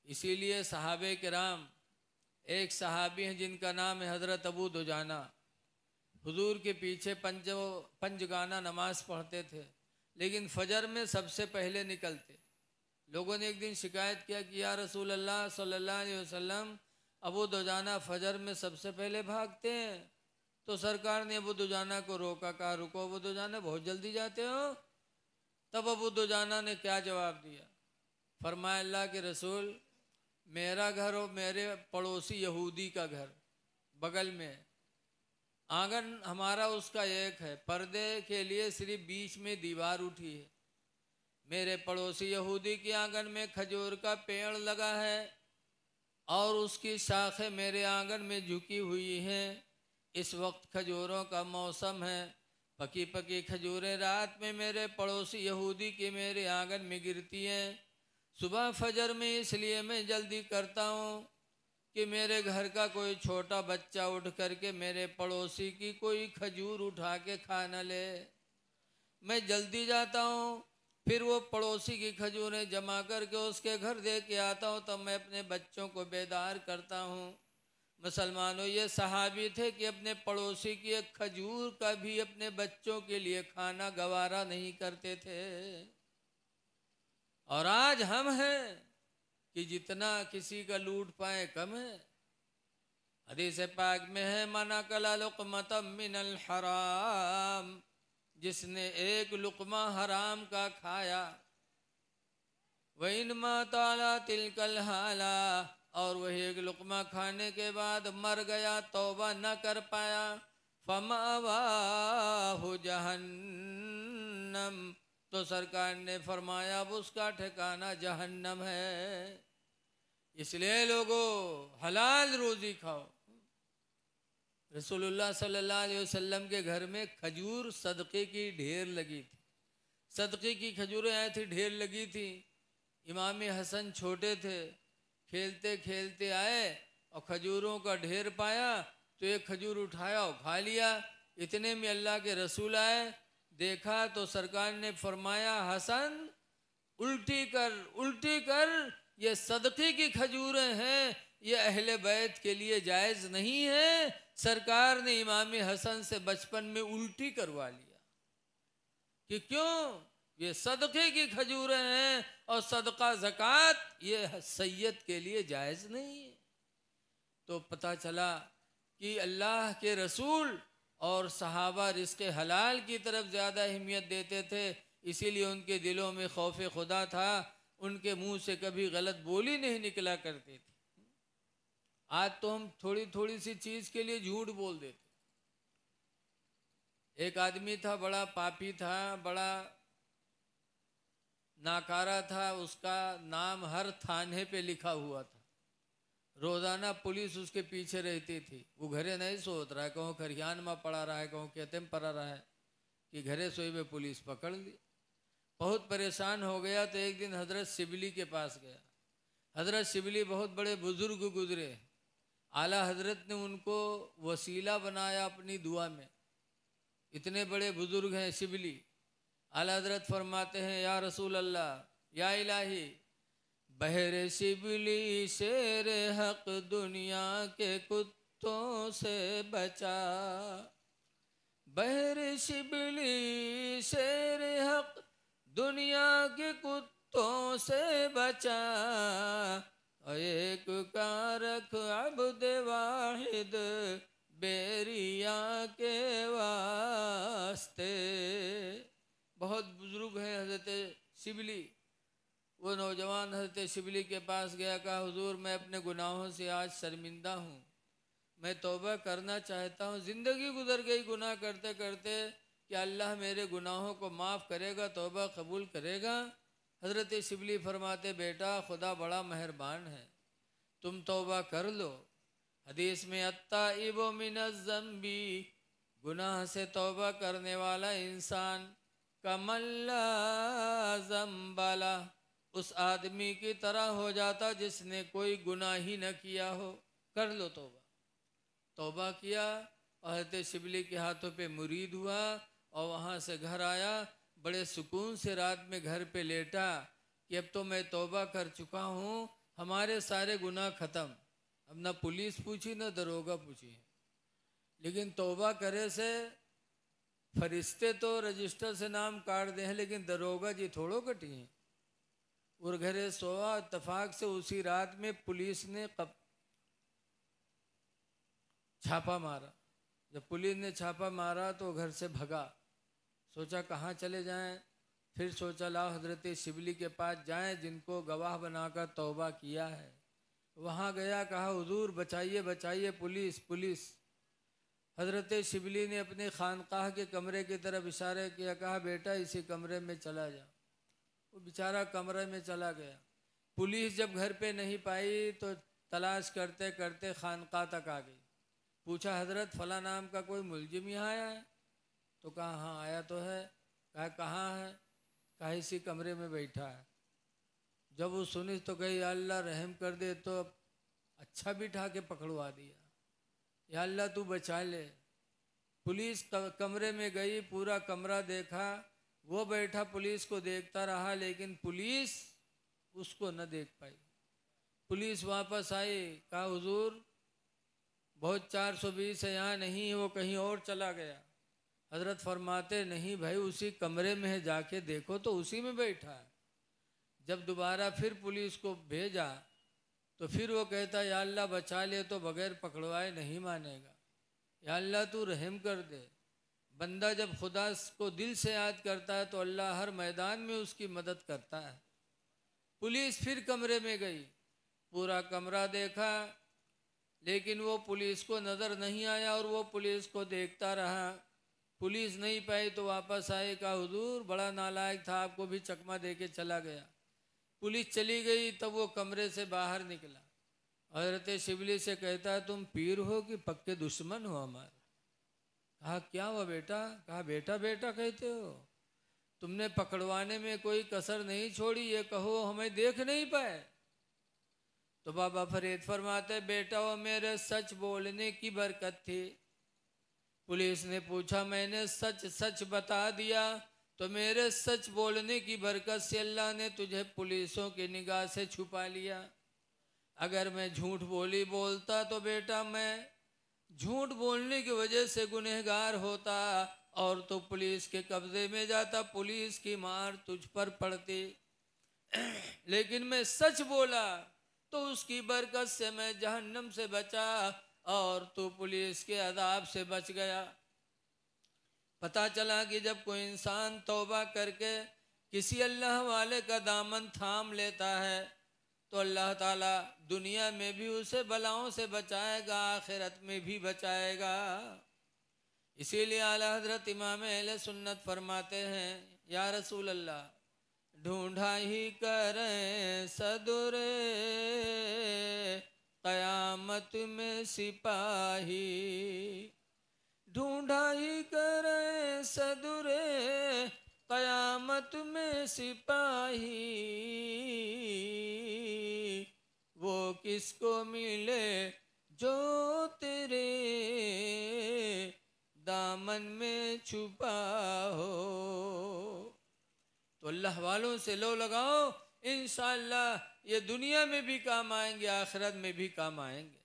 इसीलिए सहाबे किराम, एक सहाबी हैं जिनका नाम है हज़रत अबू दुजाना, हुजूर के पीछे पंजगाना नमाज पढ़ते थे, लेकिन फजर में सबसे पहले निकलते। लोगों ने एक दिन शिकायत किया कि या रसूल अल्लाह सल्लल्लाहु अलैहि वसल्लम, अबू दुजाना फजर में सबसे पहले भागते हैं। तो सरकार ने अबू दुजाना को रोका, कहा रुको अबू दुजाना, बहुत जल्दी जाते हो। तब अबू दुजाना ने क्या जवाब दिया? फरमाया अल्लाह के रसूल, मेरा घर और मेरे पड़ोसी यहूदी का घर बगल में, आंगन हमारा उसका एक है, पर्दे के लिए सिर्फ बीच में दीवार उठी है। मेरे पड़ोसी यहूदी के आंगन में खजूर का पेड़ लगा है और उसकी शाखें मेरे आंगन में झुकी हुई हैं। इस वक्त खजूरों का मौसम है, पकी पकी खजूरें रात में मेरे पड़ोसी यहूदी के मेरे आंगन में गिरती हैं। सुबह फजर में इसलिए मैं जल्दी करता हूँ कि मेरे घर का कोई छोटा बच्चा उठ करके मेरे पड़ोसी की कोई खजूर उठा के खा न ले। मैं जल्दी जाता हूँ, फिर वो पड़ोसी की खजूरें जमा करके उसके घर दे के आता हूँ, तब मैं अपने बच्चों को बेदार करता हूँ। मुसलमानों, ये सहाबी थे कि अपने पड़ोसी की एक खजूर का भी अपने बच्चों के लिए खाना गवारा नहीं करते थे। और आज हम हैं कि जितना किसी का लूट पाए कम है। हदीस पाक में है, मना कला लुक़मतम मिनल हराम, जिसने एक लुक़मा हराम का खाया, व इनमा ताला तिलकल हाला, और वही एक लुक़मा खाने के बाद मर गया, तौबा न कर पाया, फमावाहु जहन्नम, तो सरकार ने फरमाया अब उसका ठिकाना जहन्नम है। इसलिए लोगों, हलाल रोजी खाओ। रसूलुल्लाह सल्लल्लाहु अलैहि वसल्लम के घर में खजूर सदक़े की ढेर लगी थी, सदक़े की खजूरें आई थी, ढेर लगी थी। इमाम हसन छोटे थे, खेलते खेलते आए और खजूरों का ढेर पाया, तो एक खजूर उठाया और खा लिया। इतने में अल्लाह के रसूल आए, देखा तो सरकार ने फरमाया हसन उल्टी कर, उल्टी कर, ये सदक़े की खजूरें हैं, ये अहले बैत के लिए जायज़ नहीं है। सरकार ने इमाम हसन से बचपन में उल्टी करवा लिया कि क्यों, ये सदक़े की खजूरें हैं और सदका ज़कात ये सैयद के लिए जायज़ नहीं है। तो पता चला कि अल्लाह के रसूल और सहाबा रिज़्क़े हलाल की तरफ ज़्यादा अहमियत देते थे, इसीलिए उनके दिलों में खौफ खुदा था, उनके मुंह से कभी गलत बोली नहीं निकला करती थी। आज तो हम थोड़ी थोड़ी सी चीज़ के लिए झूठ बोल देते। एक आदमी था, बड़ा पापी था, बड़ा नाकारा था, उसका नाम हर थाने पे लिखा हुआ था। रोज़ाना पुलिस उसके पीछे रहती थी। वो घरे नहीं सोत रहा है, कहूँ खरियान में पड़ा रहा है, कहूँ खेते में पड़ा रहा है, कि घरे सोई में पुलिस पकड़ ली। बहुत परेशान हो गया तो एक दिन हज़रत शिबली के पास गया। हज़रत शिबली बहुत बड़े बुज़ुर्ग गुजरे, आला हज़रत ने उनको वसीला बनाया अपनी दुआ में। इतने बड़े बुज़ुर्ग हैं शिबली। आला हज़रत फरमाते हैं, या रसूल अल्लाह, या इलाही, बहरे शिबली शेर हक दुनिया के कुत्तों से बचा, बहरे शिबली शेर हक दुनिया के कुत्तों से बचा, एक का रख अब्द वाहिद बेरिया के वास्ते। बहुत बुजुर्ग हैं हज़रत शिबली। वो नौजवान हज़रत शिबली के पास गया, कहा हुजूर मैं अपने गुनाहों से आज शर्मिंदा हूँ, मैं तौबा करना चाहता हूँ, ज़िंदगी गुजर गई गुनाह करते करते, क्या अल्लाह मेरे गुनाहों को माफ़ करेगा, तौबा कबूल करेगा? हज़रत शिबली फरमाते, बेटा खुदा बड़ा मेहरबान है, तुम तौबा कर लो। हदीस में अत्ताइबु मिनज़्ज़ंबी, गुनाह से तौबा करने वाला इंसान कमल्ला ज़ंबला, उस आदमी की तरह हो जाता जिसने कोई गुनाह ही न किया हो। कर लो तौबा। तौबा किया और हज़रत शिबली के हाथों पे मुरीद हुआ और वहाँ से घर आया। बड़े सुकून से रात में घर पे लेटा कि अब तो मैं तौबा कर चुका हूँ, हमारे सारे गुनाह खत्म। अब ना पुलिस पूछी ना दरोगा पूछी, लेकिन तौबा करे से फरिश्ते तो रजिस्टर से नाम काट दे हैं, लेकिन दरोगा जी थोड़ो कटी हैं। और घरे सोआ, इत्तेफाक से उसी रात में पुलिस ने छापा मारा। जब पुलिस ने छापा मारा तो घर से भगा, सोचा कहाँ चले जाएं। फिर सोचा लाओ हजरत शिबली के पास जाएं, जिनको गवाह बनाकर तौबा किया है। वहाँ गया, कहा हुजूर बचाइए बचाइए, पुलिस पुलिस। हजरत शिबली ने अपने खानकाह के कमरे की तरफ इशारा किया, कहा बेटा इसी कमरे में चला जा। वो बेचारा कमरे में चला गया। पुलिस जब घर पे नहीं पाई तो तलाश करते करते खानकाह तक आ गई। पूछा हजरत फला नाम का कोई मुलजिम यहाँ आया है? तो कहा हाँ आया तो है। कहा कहाँ है? कहा इसी कमरे में बैठा है। जब वो सुनी तो कही या अल्लाह रहम कर दे, तो अच्छा बिठा के पकड़वा दिया। या अल्लाह तू बचा ले। पुलिस कमरे में गई, पूरा कमरा देखा, वो बैठा पुलिस को देखता रहा, लेकिन पुलिस उसको न देख पाई। पुलिस वापस आई, कहा हुजूर बहुत 420 है, यहाँ नहीं है, वो कहीं और चला गया। हजरत फरमाते नहीं भाई उसी कमरे में है, जाके देखो तो उसी में बैठा है। जब दोबारा फिर पुलिस को भेजा तो फिर वो कहता या अल्लाह बचा ले, तो बगैर पकड़वाए नहीं मानेगा। या अल्लाह तू रहम कर दे। बंदा जब खुदा को दिल से याद करता है तो अल्लाह हर मैदान में उसकी मदद करता है। पुलिस फिर कमरे में गई, पूरा कमरा देखा, लेकिन वो पुलिस को नज़र नहीं आया और वो पुलिस को देखता रहा। पुलिस नहीं पाई तो वापस आए, कहा हुजूर बड़ा नालायक था, आपको भी चकमा दे के चला गया। पुलिस चली गई, तब वो कमरे से बाहर निकला। हजरत शिबली से कहता है तुम पीर हो कि पक्के दुश्मन हो हमारे? कहा क्या हुआ बेटा? कहा बेटा बेटा कहते हो, तुमने पकड़वाने में कोई कसर नहीं छोड़ी, ये कहो हमें देख नहीं पाए। तो बाबा फरीद फरमाते बेटा वो मेरे सच बोलने की बरकत थी। पुलिस ने पूछा मैंने सच सच बता दिया, तो मेरे सच बोलने की बरकत से अल्लाह ने तुझे पुलिसों की निगाह से छुपा लिया। अगर मैं झूठ बोलता तो बेटा मैं झूठ बोलने की वजह से गुनहगार होता और तो पुलिस के कब्जे में जाता, पुलिस की मार तुझ पर पड़ती। लेकिन मैं सच बोला तो उसकी बरकत से मैं जहन्नम से बचा और तू पुलिस के अदाब से बच गया। पता चला कि जब कोई इंसान तौबा करके किसी अल्लाह वाले का दामन थाम लेता है तो अल्लाह ताला दुनिया में भी उसे बलाओं से बचाएगा, आखिरत में भी बचाएगा। इसीलिए आला हजरत इमाम अहले सुन्नत फरमाते हैं या रसूल अल्लाह ढूंढा ही करें सदुरे कयामत में सिपाही, ढूंढा ही करें सदुरे कयामत में सिपाही, वो किसको मिले जो तेरे दामन में छुपा हो। तो अल्लाह वालों से लो लगाओ, इंशाअल्लाह ये दुनिया में भी काम आएंगे, आखिरत में भी काम आएंगे।